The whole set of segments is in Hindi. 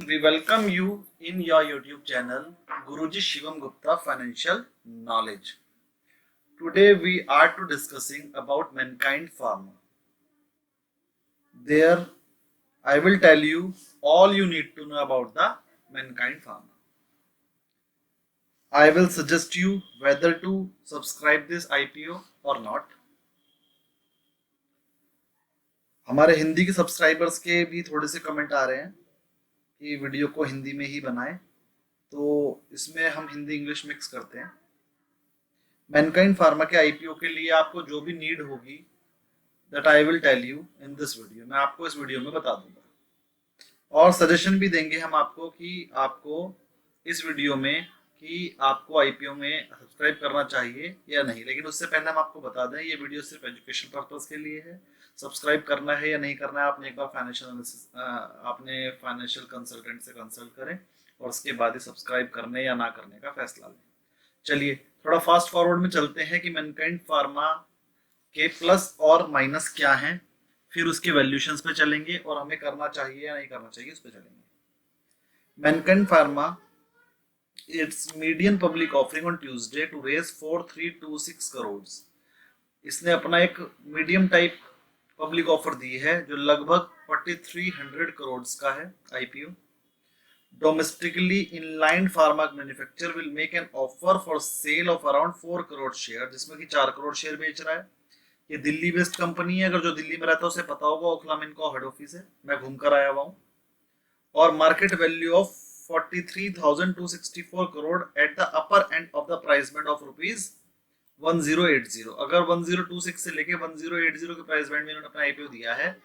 We welcome you in your YouTube channel, Guruji Shivam Gupta Financial Knowledge. Today we are to discussing about Mankind Pharma. There I will tell you all you need to know about the Mankind Pharma. I will suggest you whether to subscribe this IPO or not. हमारे हिंदी के सब्सक्राइबर्स के भी थोड़े से कमेंट आ रहे हैं कि वीडियो को हिंदी में ही बनाएं, तो इसमें हम हिंदी इंग्लिश मिक्स करते हैं। मैनकाइंड फार्मा के आईपीओ के लिए आपको जो भी नीड होगी that I will tell you in this video, मैं आपको इस वीडियो में बता दूंगा और सजेशन भी देंगे हम आपको कि आपको इस वीडियो में कि आपको आईपीओ में सब्सक्राइब करना चाहिए या नहीं। लेकिन उससे पहले हम आपको बता दें ये वीडियो सिर्फ एजुकेशन पर्पस के लिए है। सब्सक्राइब करना है या नहीं करना है आपने एक बार फाइनेंशियल कंसल्टेंट से कंसल्ट करें और उसके बाद ही सब्सक्राइब करने या ना करने का फैसला लें। चलिए थोड़ा फास्ट फॉरवर्ड में चलते हैं कि मैनकाइंड फार्मा के प्लस और माइनस क्या हैं, फिर उसके वैल्यूएशंस पे चलेंगे और हमें करना चाहिए या नहीं करना चाहिए उस पे चलेंगे। Mankind pharma its median public offering on Tuesday to raise 4326 crore. इसने अपना एक मीडियम टाइप पब्लिक ऑफर दी है जो लगभग 4300 करोड़ का है IPO. Domestically inline pharma manufacturer will make an offer for sale of around 4 crore share, जिसमें कि 4 करोड़ शेयर बेच रहा है। ये दिल्ली बेस्ड कंपनी है, अगर जो दिल्ली में रहता है उसे पता होगा, ओखला में इनका हेड ऑफिस है, मैं घूम कर आया हुआ हूँ। और market value of 43,264 crore at the upper end of the price band of rupees 1080। अगर 1026 से लेके 1080 के प्राइस बैंड में इन्होंने अपना आईपीओ दिया है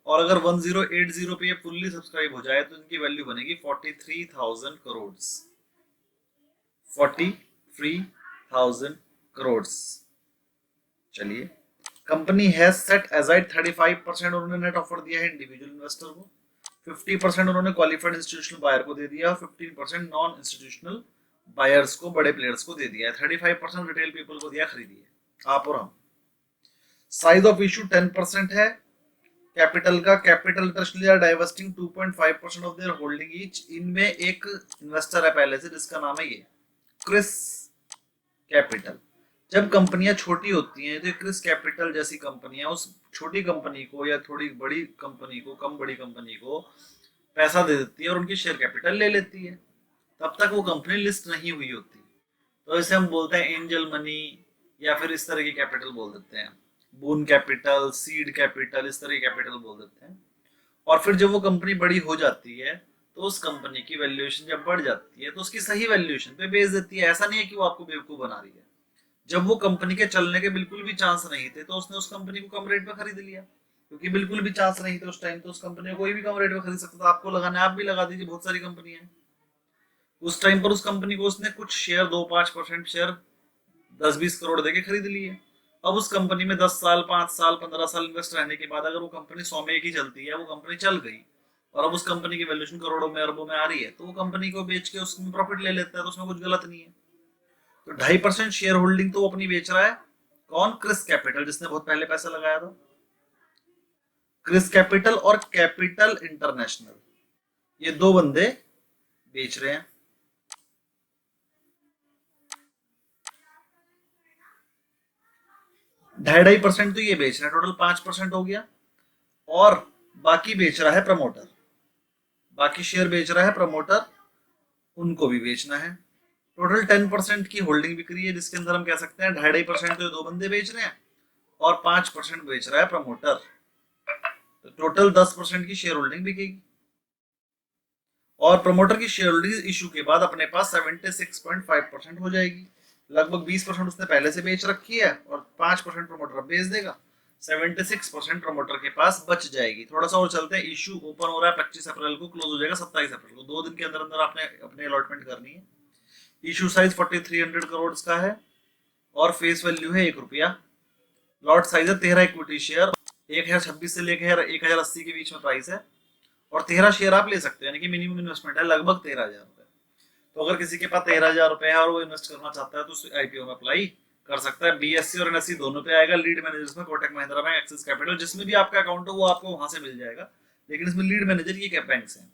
और अगर 1080 पे ये फुल्ली सब्सक्राइब हो जाए तो इनकी वैल्यू बनेगी 43,000 करोड़। 43,000 करोड़। चलिए, कंपनी हैज सेट असाइड 35% उन्होंने नेट ऑफर दिया है इंडिविजुअल इन्वेस्टर को, 50% उन्होंने क्वालिफाइड इंस्टीट्यूशनल बायर को दे दिया और 15% नॉन इंस्टीट्यूशनल बायर्स को, बड़े प्लेयर्स को दे दिया है। 35% रिटेल पीपल को दिया, खरीदिए आप और हम। साइज ऑफ इशू 10% है कैपिटल का। कैपिटल ट्रस्ट लिया डाइवर्सिंग 2.5% ऑफ देयर होल्डिंग ईच। इनमें एक इन्वेस्टर है पहले से जिसका नाम है ये क्रिस कैपिटल। जब कंपनियां छोटी होती हैं तो क्रिस कैपिटल जैसी कंपनियां उस छोटी कंपनी को या थोड़ी बड़ी कंपनी को, कम बड़ी कंपनी को पैसा दे देती है और उनकी शेयर कैपिटल ले लेती है। तब तक वो कंपनी लिस्ट नहीं हुई होती, तो इसे हम बोलते हैं एंजल मनी या फिर इस तरह की कैपिटल बोल देते हैं, बून कैपिटल, सीड कैपिटल, इस तरह की कैपिटल बोल देते हैं। और फिर जब वो कंपनी बड़ी हो जाती है तो उस कंपनी की वैल्यूएशन जब बढ़ जाती है तो उसकी सही वैल्यूएशन पे बेच देती है। ऐसा नहीं है कि वो आपको बेवकूफ बना रही है। जब वो कंपनी के चलने के बिल्कुल भी चांस नहीं थे तो उसने उस कंपनी को कम रेट पे खरीद लिया, क्योंकि बिल्कुल भी चांस नहीं थे उस टाइम, तो उस कंपनी को कोई भी कम रेट पे खरीद सकता था। आपको लगाना है आप भी लगा दीजिए, बहुत सारी कंपनियां हैं। उस टाइम पर उस कंपनी को उसने कुछ शेयर 2-5% शेयर 10-20 करोड़ देके खरीद लिए। अब उस कंपनी में 10 साल, 5 साल, 15 साल इन्वेस्ट रहने के बाद अगर वो कंपनी 100 में एक ही चलती है, वो कंपनी चल गई और अब उस कंपनी की वैल्यूएशन करोड़ों में, अरबों में आ रही है, तो वो कंपनी को बेच के उसमें प्रॉफिट ले लेता है, तो उसमें कुछ गलत नहीं है। तो 2.5% शेयर होल्डिंग तो वो अपनी बेच रहा है। कौन? क्रिस कैपिटल, जिसने बहुत पहले पैसा लगाया था। क्रिस कैपिटल और कैपिटल इंटरनेशनल, ये दो बंदे बेच रहे हैं। 2.5% तो ये बेच रहा है, टोटल 5% हो गया। और बाकी बेच रहा है प्रमोटर, बाकी शेयर बेच रहा है प्रमोटर, उनको भी बेचना है। टोटल 10% की होल्डिंग बिक रही है, जिसके अंदर हम कह सकते हैं 2.5% तो दो बंदे बेच रहे हैं और 5% बेच रहा है प्रमोटर, तो टोटल 10% की शेयर होल्डिंग बिकेगी। और प्रमोटर की शेयर होल्डिंग इशू के बाद अपने पास 76.5% हो जाएगी। लगभग 20% उसने पहले से बेच रखी है और 5% प्रमोटर अब बेच देगा। 76% प्रमोटर के पास बच जाएगी। थोड़ा सा और चलते हैं। इशू ओपन हो रहा है 25 अप्रैल को, क्लोज हो जाएगा 27 अप्रैल को। 2 दिन के अंदर अंदर आपने अपने अलॉटमेंट करनी है। इशू साइज 4300 करोड़ का है और फेस वैल्यू है 1 रुपया। लॉट साइज है 13 इक्विटी शेयर, 1026 से लेकर 1080 के बीच में प्राइस है और 13 शेयर आप ले सकते हैं, यानी कि मिनिमम इन्वेस्टमेंट है लगभग 13,000 रुपए। तो अगर किसी के पास 13,000 रुपए है और वो इन्वेस्ट करना चाहता है तो आईपीओ में अप्लाई कर सकता है। बीएससी और एनएससी दोनों पे आएगा। लीड मैनेजर्स में Kotak Mahindra bank, axis capital, जिसमें भी आपका अकाउंट हो वो आपको वहां से मिल जाएगा, लेकिन इसमें लीड मैनेजर ये क्या बैंक है।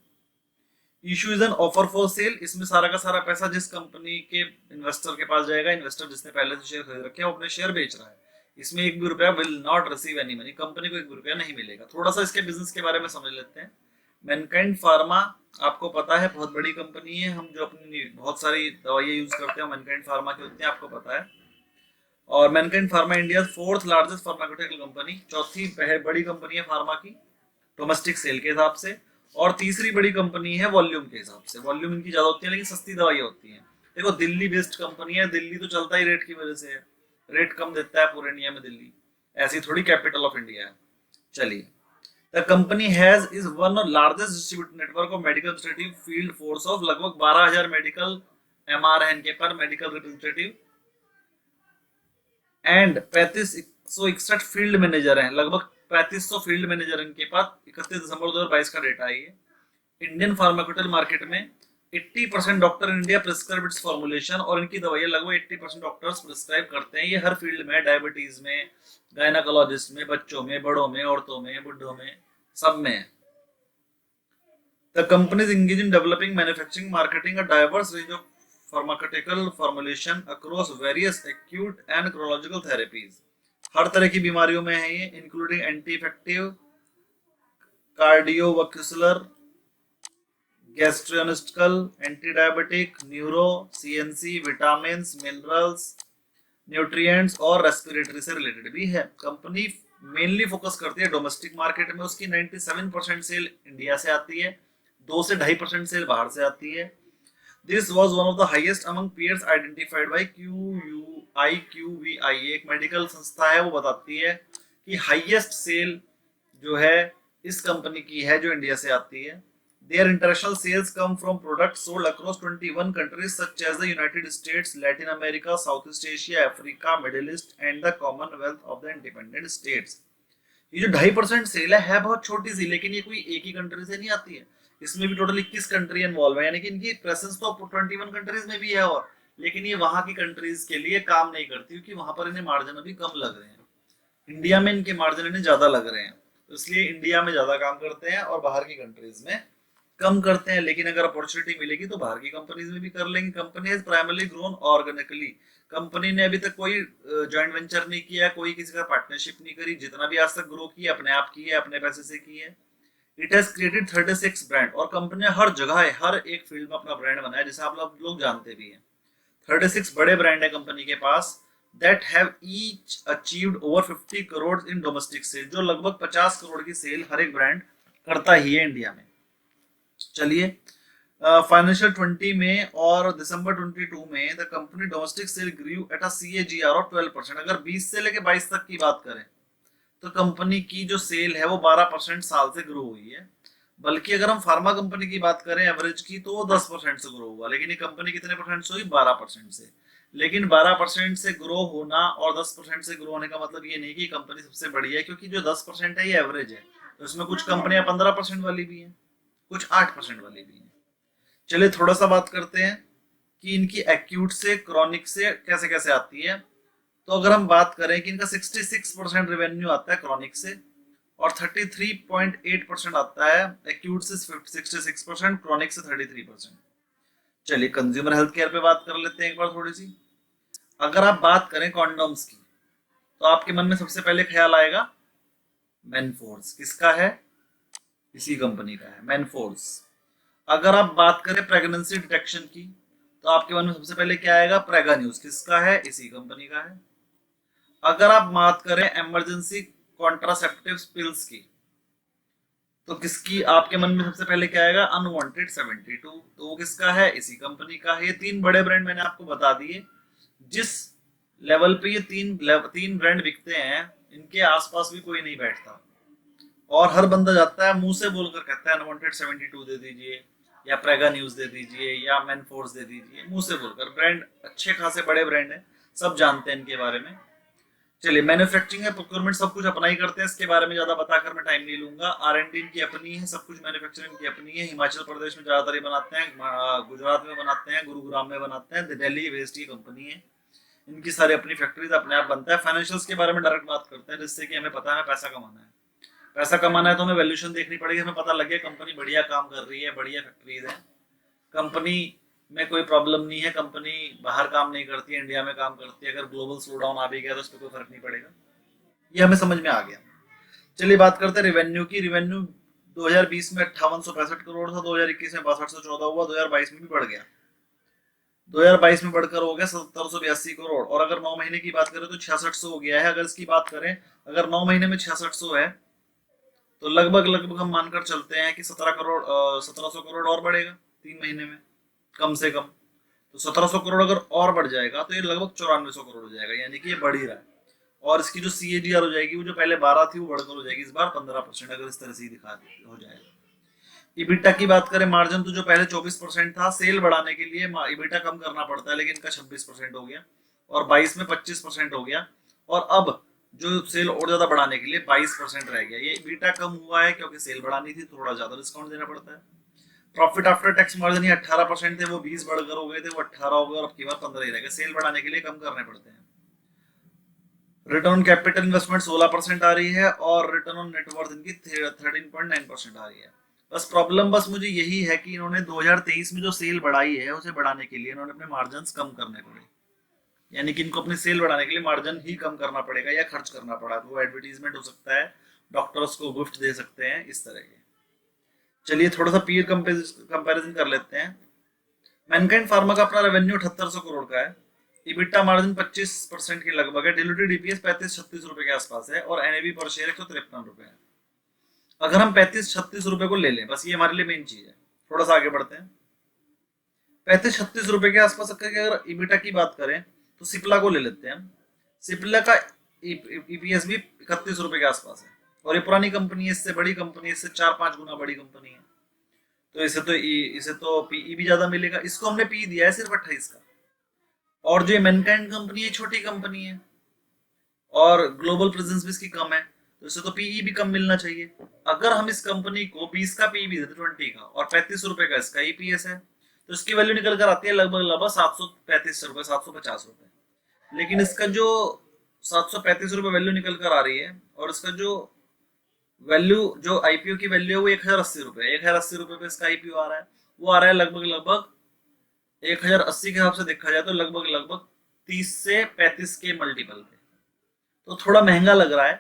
Issue is an offer for cell, इसमें सारा का सारा पैसा जिस कंपनी के इन्वेस्टर के पास जाएगा, इन्वेस्टर जिसने पहले से शेयर खरीद रखे हैं वो अपने शेयर बेच रहा है, इसमें एक भी रुपया will not receive any money, company को एक भी रुपया नहीं मिलेगा। थोड़ा सा इसके बिजनेस के बारे में समझ लेते हैं। मैनकाइंड फार्मा आपको पता है बहुत बड़ी कंपनी है, हम जो अपनी बहुत सारी दवाइयाँ यूज करते हैं मैनकाइंड फार्मा की होती है, आपको पता है। और Mankind pharma India fourth largest pharmaceutical company, चौथी बड़ी कंपनी है फार्मा की डोमेस्टिक सेल के हिसाब से, और तीसरी बड़ी कंपनी है वॉल्यूम के हिसाब से। वॉल्यूम इनकी ज्यादा होती है लेकिन सस्ती दवाइयाँ होती हैं। देखो दिल्ली बेस्ड कंपनी है, दिल्ली तो चलता ही रेट की वजह से है, रेट कम देता है पूरे इंडिया में दिल्ली, ऐसी थोड़ी कैपिटल ऑफ इंडिया है। चलिए, the company has is one of largest distributor network of medical representative field force of लगभग 12,000 मेडिकल एमआर है इनके पर medical representative, and 3561 field manager हैं, लगभग 3500 फील्ड मैनेजर इनके पास। 31 दिसंबर 2022 का डेटा है ये। इंडियन फार्मास्यूटिकल मार्केट में 80% doctor in India prescribe it's formulation, और इनकी दवाइयां लगभग 80% डॉक्टर्स प्रिस्क्राइब करते हैं। ये हर फील्ड में, डायबिटीज में, गायनाकोलॉजिस्ट में, बच्चों में, बड़ों में, औरतों में, बुढ़ों में, सब में। The company is engage in developing, manufacturing, marketing a diverse range of pharmaceutical formulation across various acute and chronological therapies. हर तरह की बीमारियों में है ये, including anti effective, cardiovascular, gastrointestinal, anti diabetic, neuro, CNC, vitamin, minerals, nutrients और रेस्पिरेटरी से रिलेटेड भी है। कंपनी मेनली फोकस करती है डोमेस्टिक मार्केट में, उसकी 97% सेल इंडिया से आती है, 2 से 2.5% सेल बाहर से आती है। This was one of the highest among peers identified by QUIQVI, एक मेडिकल संस्था है, वो बताती है कि हाईएस्ट सेल जो है इस कंपनी की है जो इंडिया से आती है। Their international sales come from products sold across 21 countries such as the United States, Latin America, Southeast Asia, Africa, Middle East and the Commonwealth of the Independent States। ये जो 2.5% सेल है बहुत छोटी सी, लेकिन ये कोई एक ही कंट्री से नहीं आती है, इसमें भी टोटल 21 कंट्री इन्वॉल्व है, यानी कि इनकी प्रेजेंस तो 21 कंट्रीज में भी है, और लेकिन ये वहां की कंट्रीज के लिए काम नहीं करती क्योंकि वहां पर इन्हें मार्जिन अभी कम लग रहे हैं। इंडिया में इनके मार्जिन इन्हें ज्यादा लग रहे हैं, तो इसलिए इंडिया में ज्यादा काम करते हैं और बाहर की कंट्रीज में कम करते हैं। लेकिन अगर अपॉर्चुनिटी मिलेगी तो बाहर की कंपनीज में भी कर लेंगे। Company has primarily grown organically, company ने अभी तक कोई जॉइंट वेंचर नहीं किया, कोई किसी का पार्टनरशिप नहीं करी, जितना भी आज तक ग्रो किया अपने आप की है, अपने पैसे से की है। इट हैज क्रिएटेड 36 ब्रांड, और कंपनी हर जगह है, हर एक फील्ड में अपना ब्रांड बनाया, जैसे आप लोग जानते भी हैं। 36 बड़े ब्रांड है कंपनी के पास, that have each achieved over 50 crore in domestic sale, जो लगभग 50 करोड़ की सेल हर एक ब्रांड करता ही है इंडिया में। चलिए, फाइनेंशियल 20 में और दिसंबर 22 में the company domestic sale grew at a CAGR of 12%। अगर 20 से लेके 22 तक की बात करें तो कंपनी की जो सेल है वो 12% साल से ग्रो हुई है। बल्कि अगर हम फार्मा कंपनी की बात करें एवरेज की तो वो 10% से ग्रो हुआ, लेकिन ये कंपनी कितने परसेंट से हुई? 12% से। लेकिन 12% से ग्रो होना और 10% से ग्रो होने का मतलब ये नहीं कि कंपनी सबसे बड़ी है, क्योंकि जो 10% है ये एवरेज है, तो इसमें कुछ कंपनियां 15% वाली भी हैं, कुछ 8% वाली भी हैं। चलिए थोड़ा सा बात करते हैं कि इनकी एक्यूट से क्रॉनिक से कैसे कैसे आती है। तो अगर हम बात करें कि इनका 66% रेवेन्यू आता है क्रॉनिक से, और 33.8% आता है एक्यूट से, 66%, क्रॉनिक से 33%। चलिए कंज्यूमर हेल्थ केयर पे बात कर लेते हैं एक बार थोड़ी सी। अगर आप बात करें कॉन्डोम्स की तो आपके मन में सबसे पहले ख्याल आएगा मैनफोर्स, किसका है? इसी कंपनी का है, मैनफोर्स। अगर आप बात करें प्रेगनेंसी डिटेक्शन की तो आपके मन में सबसे पहले क्या आएगा? प्रेगा न्यूज, किसका है? इसी कंपनी का है। अगर आप बात करें इमरजेंसी कॉन्ट्रासेप्टिव पिल्स की तो किसकी आपके मन में सबसे पहले क्या आएगा? अनवांटेड 72, तो वो किसका है? इसी कंपनी का है। ये 3 बड़े ब्रांड मैंने आपको बता दिए। जिस लेवल पे ये तीन ब्रांड बिकते हैं, इनके आसपास भी कोई नहीं बैठता, और हर बंदा जाता है मुंह से बोलकर कहता है अनवांटेड 72 दे दीजिए, या प्रेगा न्यूज दे दीजिए, या मैनफोर्स दे दीजिए, मुंह से बोलकर। ब्रांड अच्छे खासे बड़े ब्रांड है, सब जानते हैं इनके बारे में। चलिए, मैन्युफैक्चरिंग है, प्रोक्योरमेंट सब कुछ अपना ही करते हैं, इसके बारे में ज्यादा बताकर मैं टाइम नहीं लूंगा। R&D इनकी अपनी है, सब कुछ मैन्युफैक्चरिंग की अपनी है। हिमाचल प्रदेश में ज्यादातर ये बनाते हैं, गुजरात में बनाते हैं, गुरुग्राम में बनाते हैं, दिल्ली बेस्ड की कंपनी है। इनकी सारी अपनी फैक्ट्रीज अपने आप बनता है। फाइनेंशियल्स के बारे में डायरेक्ट बात करते हैं, जिससे कि हमें पता है पैसा कमाना है। पैसा कमाना है तो हमें वैल्यूएशन देखनी पड़ेगी, हमें पता लगे कंपनी बढ़िया काम कर रही है, बढ़िया फैक्ट्रीज है, कंपनी में कोई प्रॉब्लम नहीं है, कंपनी बाहर काम नहीं करती है, इंडिया में काम करती है, अगर ग्लोबल स्लो डाउन आ भी गया तो उस पर कोई फर्क नहीं पड़ेगा। ये हमें समझ में आ गया। चलिए बात करते हैं रेवेन्यू की। रेवेन्यू 2020 में 5865 करोड़ था, 2021 में 6214 हुआ, 2022 में भी बढ़ गया, 2022 में बढ़कर हो गया 1782 करोड़। और अगर 9 महीने की बात करें तो 6600 हो गया है। अगर इसकी बात करें, अगर 9 महीने में 6600 है तो लगभग लगभग हम मानकर चलते हैं कि 1700 करोड़ और बढ़ेगा 3 महीने में कम से कम। तो 1700 करोड़ अगर और बढ़ जाएगा तो ये लगभग 9400 करोड़ हो जाएगा, यानी कि ये बढ़ ही रहा है। और इसकी जो CAGR हो जाएगी, वो जो पहले 12 थी वो बढ़कर हो जाएगी इस बार 15%, अगर इस तरह से ही दिखा हो जाएगा। इबिटा की बात करें, मार्जिन तो जो पहले 24% था, सेल बढ़ाने के लिए इबिटा कम करना पड़ता है, लेकिन इनका 26% हो गया, और 22 में 25% हो गया, और अब जो सेल और ज्यादा बढ़ाने के लिए 22% रह गया। ये इबिटा कम हुआ है क्योंकि सेल बढ़ानी थी, थोड़ा ज्यादा डिस्काउंट देना पड़ता है। प्रॉफिट आफ्टर टैक्स मार्जिन ये 18% थे, वो 20 बढ़कर हो गए थे, वो 18 हो गए, और अब की बार 15 ही रह गए। सेल बढ़ाने के लिए कम करने पड़ते हैं। रिटर्न ऑन कैपिटल इन्वेस्टमेंट 16% आ रही है, और रिटर्न ऑन नेटवर्थ इनकी 13.9% आ रही है। बस प्रॉब्लम बस मुझे यही है कि इन्होंने 2023 में जो सेल बढ़ाई है, उसे बढ़ाने के लिए इन्होंने अपने मार्जिन कम करने पड़े, यानी कि इनको अपनी सेल बढ़ाने के लिए मार्जिन ही कम करना पड़ेगा या खर्च करना पड़ा। वो एडवर्टीजमेंट हो सकता है, डॉक्टर्स को गिफ्ट दे सकते हैं, इस तरह के। चलिए थोड़ा सा पीयर कंपैरिजन कर लेते हैं। मैनकाइंड फार्मा का अपना रेवेन्यू 7800 करोड़ का है, इबिटा मार्जिन 25% के लगभग है, डिल्यूटेड EPS 35-36 रुपए के आसपास है, और NAV पर शेयर 153 रुपए है। अगर हम 35-36 रुपए को ले लें, बस ये हमारे लिए मेन चीज है। थोड़ा सा आगे बढ़ते हैं। 35-36 रुपए के आसपास अगर इबिटा की बात करें तो सिप्ला को ले लेते हैं। सिप्ला का EPS भी 31 रुपए के आसपास है, और ये पुरानी कंपनी है, इससे बड़ी कंपनी है, इससे 4-5 गुना बड़ी कंपनी है, तो इसे तो PE भी ज्यादा मिलेगा। इसको हमने PE दिया है सिर्फ 28 का। और जो मैनकाइंड कंपनी है, छोटी कंपनी है, और ग्लोबल प्रेजेंस भी इसकी कम है, तो इससे तो PE भी कम मिलना चाहिए। अगर हम इस कंपनी को 20 का PE भी देते, 20 का, और 35 रुपए का इसका EPS है, तो इसकी वैल्यू निकल कर आती है लगभग लगभग 735 रुपए, 750 रुपए। लेकिन इसका जो 735 रुपए वैल्यू निकल कर आ रही है, और इसका जो वैल्यू, जो IPO की वैल्यू है, वो 1080 रुपए, 1080 रुपए पे इसका IPO आ रहा है। वो आ रहा है लगभग लगभग 1080 के हिसाब से देखा जाए तो लगभग लगभग 30 से 35 के मल्टीपल पे, तो थोड़ा महंगा लग रहा है।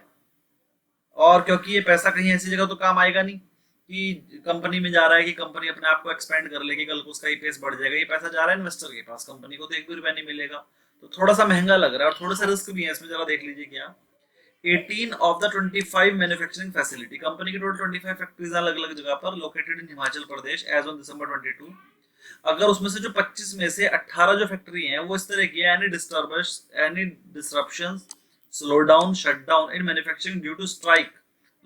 और क्योंकि ये पैसा कहीं ऐसी जगह तो काम आएगा नहीं कि कंपनी में जा रहा है कि कंपनी अपने आप को एक्सपेंड कर लेगी, कल को उसका EPS बढ़ जाएगा। ये पैसा जा रहा है इन्वेस्टर के पास, कंपनी को तो एक भी रुपया नहीं मिलेगा, तो थोड़ा सा महंगा लग रहा है, और थोड़ा सा रिस्क भी है इसमें। जरा देख लीजिए क्या, 18 ऑफ द 25 मैन्युफैक्चरिंग फैसिलिटी, कंपनी की टोटल 25 फैक्ट्रीज अलग अलग जगह पर located in Himachal Pradesh as on December 22। अगर उसमें से जो 25 में से 18 जो फैक्ट्री हैं वो इस तरह की है, any disruption, slow down, shut down in manufacturing due to strike,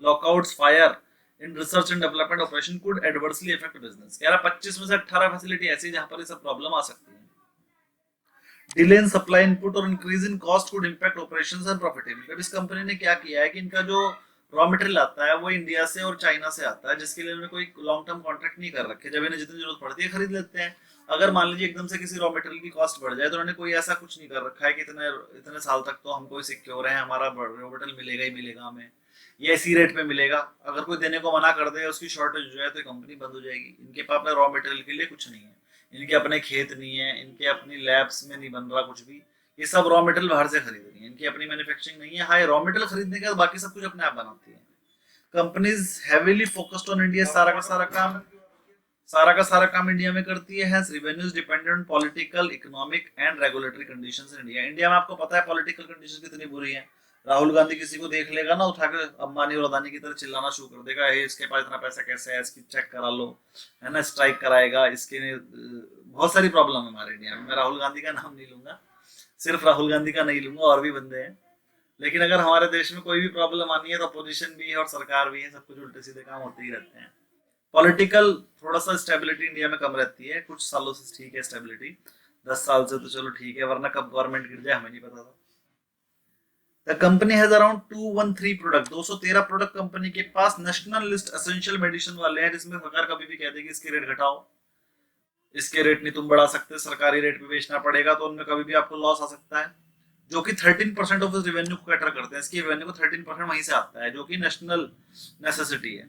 lockouts, fire in research and development operation could adversely affect business. कह रहा 25 में से 18 फैसिलिटी ऐसी जहां पर ये सब प्रॉब्लम आ सकती है। डिले इन सप्लाई इनपुट और increase in cost could impact operations and profitability. अब इस कंपनी ने क्या किया है कि इनका जो रॉ मटेरियल आता है वो इंडिया से और चाइना से आता है, जिसके लिए उन्होंने कोई लॉन्ग टर्म कॉन्ट्रैक्ट नहीं कर रखे। जब इन्हें जितनी जरूरत पड़ती है खरीद लेते हैं। अगर मान लीजिए एकदम से किसी रॉ मटेरियल की कॉस्ट बढ़ जाए, तो उन्होंने कोई ऐसा कुछ नहीं कर रखा है कि इतने इतने साल तक तो हमको सिक्योर है, हमारा रॉ मटेरियल मिलेगा ही मिलेगा हमें, ये इसी रेट पे मिलेगा। अगर कोई देने को मना कर दे, उसकी शॉर्टेज हो जाए, तो कंपनी बंद हो जाएगी। इनके पास अपने रॉ मटेरियल के लिए कुछ नहीं है, इनके अपने खेत नहीं है, इनके अपनी लैब्स में नहीं बन रहा कुछ भी, ये सब रॉ मटेरियल बाहर से खरीद रही है, इनकी अपनी मैन्युफैक्चरिंग नहीं है। हाँ, रॉ मटेरियल खरीदने के बाद बाकी सब कुछ अपने आप बनाती है। Companies heavily focused on India, सारा का सारा काम इंडिया में करती है। Hence revenues dependent on political, economic and regulatory conditions in India. India में आपको पता है पॉलिटिकल कंडीशंस कितनी बुरी है। राहुल गांधी किसी को देख लेगा ना, उठाकर अंबानी और अदानी की तरह चिल्लाना शुरू कर देगा, हे इसके पास इतना पैसा कैसे है, इसकी चेक करा लो, है ना, स्ट्राइक कराएगा। इसके बहुत सारी प्रॉब्लम है हमारे इंडिया में। मैं राहुल गांधी का नाम नहीं लूंगा, सिर्फ राहुल गांधी का नहीं लूंगा, और भी बंदे हैं। लेकिन अगर हमारे देश में कोई भी प्रॉब्लम आनी है तो अपोजिशन भी है और सरकार भी है, सब कुछ उल्टे सीधे काम होते ही रहते हैं। पॉलिटिकल थोड़ा सा स्टेबिलिटी इंडिया में कम रहती है, कुछ सालों से ठीक है स्टेबिलिटी, 10 साल से तो चलो ठीक है, वरना कब गवर्नमेंट गिर जाए हमें नहीं पता था। The company has around 213 product, 213 product company के पास नेशनल लिस्ट एसेंशियल मेडिसिन वाले हैं, जिसमें सरकार कभी भी कह देगी इसके रेट घटाओ, इसके रेट नहीं तुम बढ़ा सकते, सरकारी रेट पे बेचना पड़ेगा, तो उनमें कभी भी आपको लॉस आ सकता है। जो कि 13% ऑफ रेवेन्यू को कैटर करते हैं, इसकी रेवेन्यू को 13% वहीं से आता है, जो कि नेशनल नेसेसिटी है।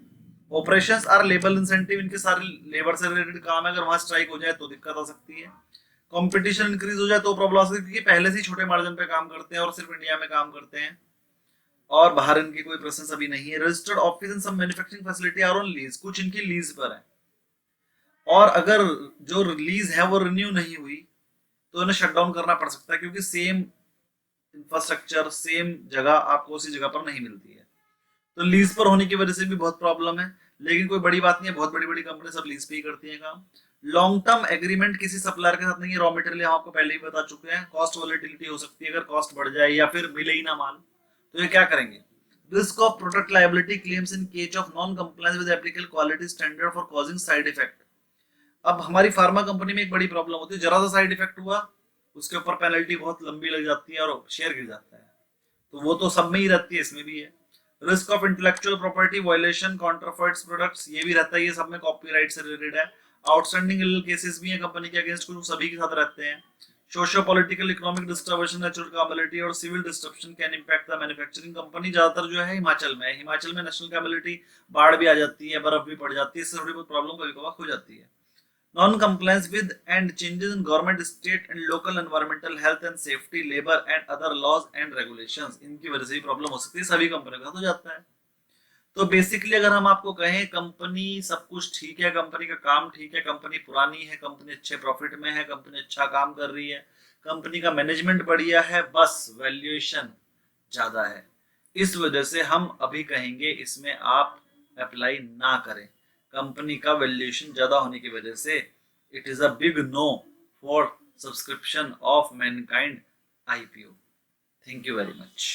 ऑपरेशंस आर लेबर इंसेंटिव, इनके सारे लेबर से रिलेटेड काम है, अगर वहां स्ट्राइक हो जाए तो दिक्कत आ सकती है। कंपटीशन इंक्रीज हो जाए तो प्रॉब्लम आ सकती है, क्योंकि पहले से ही छोटे मार्जिन पे काम करते हैं और सिर्फ इंडिया में काम करते हैं और बाहर इनकी कोई प्रेजेंस अभी नहीं है। Registered office and some manufacturing facility are on lease, कुछ इनकी लीज पर है, और अगर जो लीज है वो रिन्यू नहीं हुई तो इन्हें शट डाउन करना पड़ सकता है, क्योंकि सेम इंफ्रास्ट्रक्चर सेम जगह आपको उसी जगह पर नहीं मिलती है। तो लीज पर होने की वजह से भी बहुत प्रॉब्लम है, लेकिन कोई बड़ी बात नहीं है, बहुत बड़ी बड़ी कंपनी सब लीज पे ही करती है काम। लॉन्ग टर्म एग्रीमेंट किसी सप्लायर के साथ नहीं है, रॉ मटेरियल हम आपको पहले ही बता चुके हैं। कॉस्ट वॉलेटिलिटी हो सकती है, अगर कॉस्ट बढ़ जाए या फिर मिले ही ना माल तो ये क्या करेंगे। Risk of product liability claims in case of non compliance with applicable quality standard for causing side effect. अब हमारी फार्मा कंपनी में एक बड़ी प्रॉब्लम होती है, जरा सा साइड इफेक्ट हुआ उसके ऊपर पेनल्टी बहुत लंबी लग जाती है और शेयर गिर जाता है, तो वो तो सब में ही रहती है, इसमें भी है। Risk of intellectual property violation counterfeit products, ये भी रहता है, ये सब में कॉपीराइट से रिलेटेड है। आउटस्टैंडिंग लीगल केसेस भी हैं कंपनी के अगेंस्ट, कुछ सभी के साथ रहते हैं। Socio political economic disturbance natural capability और civil disruption can impact the manufacturing. Company ज्यादातर जो है हिमाचल में है, हिमाचल में नेशनल कैपेबिलिटी, बाढ़ भी आ जाती है, बर्फ भी पड़ जाती है, इससे थोड़ी बहुत प्रॉब्लम कभी कभार हो जाती है। Non-compliance with and changes in government, state and local environmental health and safety, labor and other laws and regulations, इनकी वजह से भी प्रॉब्लम हो सकती है, सभी कंपनियों के साथ हो जाता है। तो बेसिकली अगर हम आपको कहें कंपनी सब कुछ ठीक है, कंपनी का काम ठीक है, कंपनी पुरानी है, कंपनी अच्छे प्रॉफिट में है, कंपनी अच्छा काम कर रही है, कंपनी का मैनेजमेंट बढ़िया है, बस वैल्यूएशन ज्यादा है, इस वजह से हम अभी कहेंगे इसमें आप अप्लाई ना करें। कंपनी का वैल्यूएशन ज्यादा होने की वजह से it is a big no for subscription of Mankind IPO. Thank you very much.